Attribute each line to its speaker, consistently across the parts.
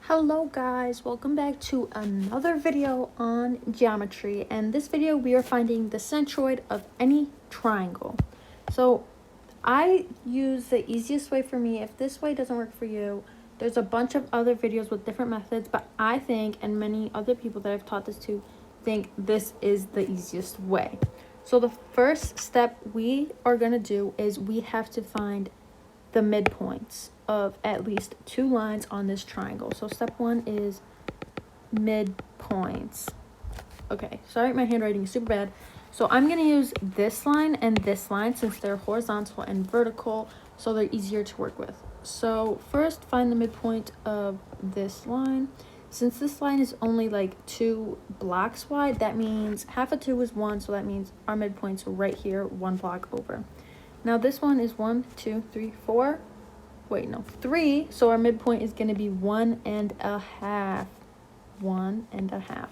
Speaker 1: Hello guys, welcome back to another video on geometry. And this video we are finding the centroid of any triangle. So I use the easiest way for me. If this way doesn't work for you, there's a bunch of other videos with different methods, but I think, and many other people that I've taught this to think, this is the easiest way. So the first step we are going to do is we have to find the midpoints of at least two lines on this triangle. So step one is midpoints. Okay, sorry, my handwriting is super bad. So I'm going to use this line and this line since they're horizontal and vertical, so they're easier to work with. So first, find the midpoint of this line. Since this line is only like 2 blocks wide, that means half of 2 is 1, so that means our midpoint's right here, 1 block over. Now this one is 1, 2, 3, 4. Wait, no, 3. So our midpoint is going to be 1.5. 1.5.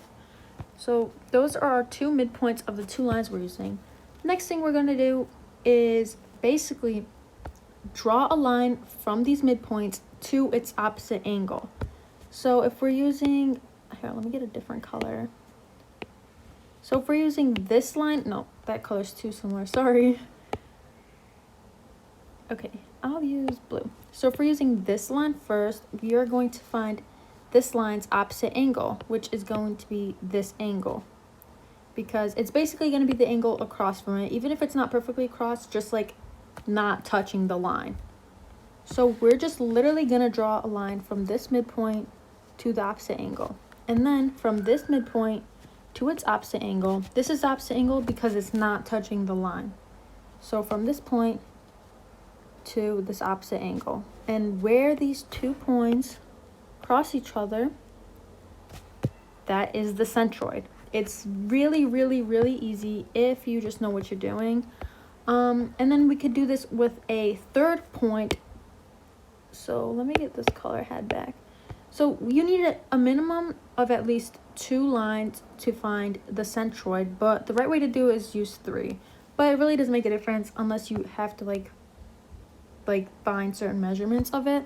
Speaker 1: So those are our two midpoints of the two lines we're using. Next thing we're going to do is basically draw a line from these midpoints to its opposite angle. So if we're using, here, let me get a different color. So if we're using this line, no, that color's too similar, sorry. Okay, I'll use blue. So if we're using this line first, we are going to find this line's opposite angle, which is going to be this angle, because it's basically going to be the angle across from it, even if it's not perfectly across, just like not touching the line. So we're just literally going to draw a line from this midpoint to the opposite angle, and then from this midpoint to its opposite angle. This is opposite angle because it's not touching the line. So from this point to this opposite angle, and where these 2 points cross each other, that is the centroid. It's really easy if you just know what you're doing. And then we could do this with a third point. So let me get this color head back. So you need a minimum of at least 2 lines to find the centroid, but the right way to do it is use 3. But it really doesn't make a difference unless you have to like find certain measurements of it.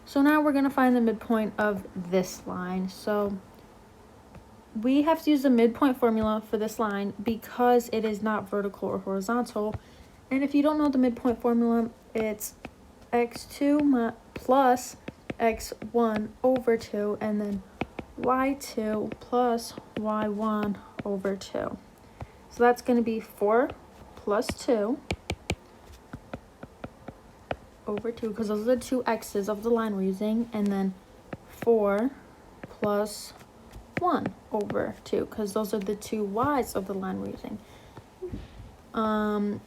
Speaker 1: So now we're going to find the midpoint of this line. So we have to use the midpoint formula for this line because it is not vertical or horizontal. And if you don't know the midpoint formula, it's x2 plus x1 over 2, and then y2 plus y1 over 2. So that's going to be 4 plus 2 over 2, because those are the 2 x's of the line we're using, and then 4 plus 1 over 2, because those are the 2 y's of the line we're using.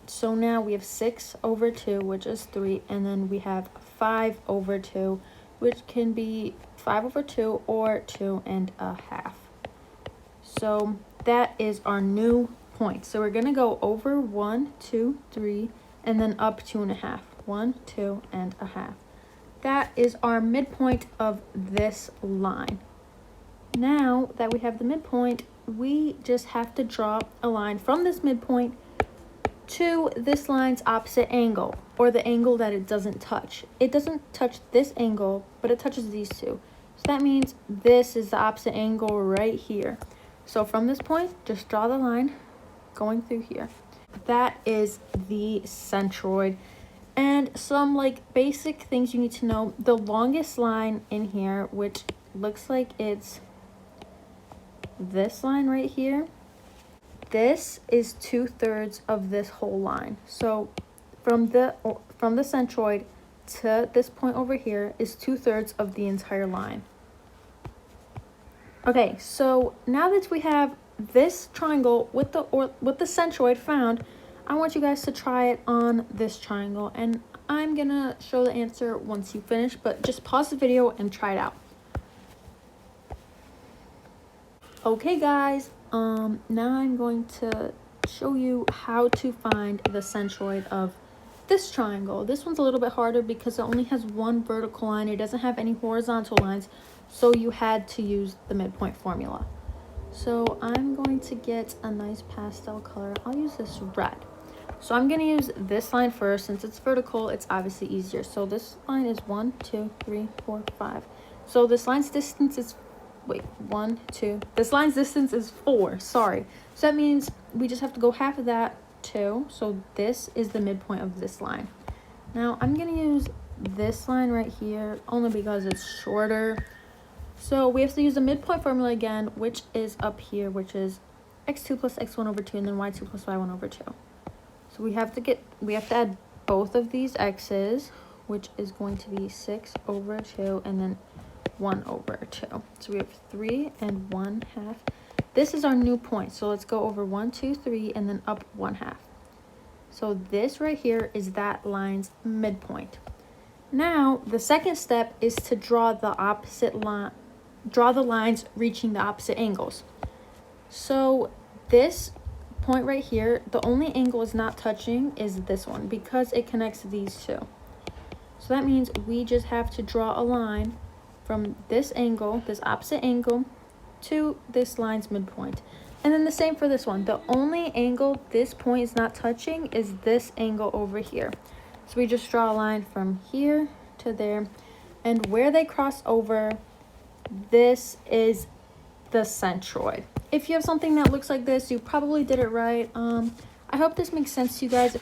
Speaker 1: So now we have 6 over 2, which is 3, and then we have 5 over 2, which can be 5 over 2 or 2.5. So that is our new point. So we're going to go over 1, 2, 3, and then up 2.5. 1, 2.5. That is our midpoint of this line. Now that we have the midpoint, we just have to draw a line from this midpoint to this line's opposite angle, or the angle that it doesn't touch. It doesn't touch this angle, but it touches these two. So that means this is the opposite angle right here. So from this point, just draw the line going through here. That is the centroid. And some like basic things you need to know. The longest line in here, which looks like it's this line right here, this is 2/3 of this whole line. So from the centroid to this point over here is 2/3 of the entire line. Okay, so now that we have this triangle with the centroid found, I want you guys to try it on this triangle, and I'm gonna show the answer once you finish, but just pause the video and try it out. Okay guys, now I'm going to show you how to find the centroid of this triangle. This one's a little bit harder because it only has 1 vertical line. It doesn't have any horizontal lines, so you had to use the midpoint formula. So I'm going to get a nice pastel color. I'll use this red. So I'm going to use this line first. Since it's vertical, it's obviously easier. So this line is 1, 2, 3, 4, 5. So this line's distance is, wait, 1, 2. This line's distance is 4, sorry. So that means we just have to go half of that, 2. So this is the midpoint of this line. Now I'm gonna use this line right here only because it's shorter. So we have to use the midpoint formula again, which is up here, which is x2 plus x1 over 2, and then y2 plus y1 over 2. So we have to add both of these x's, which is going to be 6 over 2 and then 1 over 2. So we have 3 and 1/2. This is our new point. So let's go over 1, 2, 3, and then up 1/2. So this right here is that line's midpoint. Now, the second step is to draw the opposite line, draw the lines reaching the opposite angles. So this point right here, the only angle is not touching is this one because it connects these two. So that means we just have to draw a line from this angle, this opposite angle, to this line's midpoint. And then the same for this one. The only angle this point is not touching is this angle over here. So we just draw a line from here to there. And where they cross over, this is the centroid. If you have something that looks like this, you probably did it right. I hope this makes sense to you guys.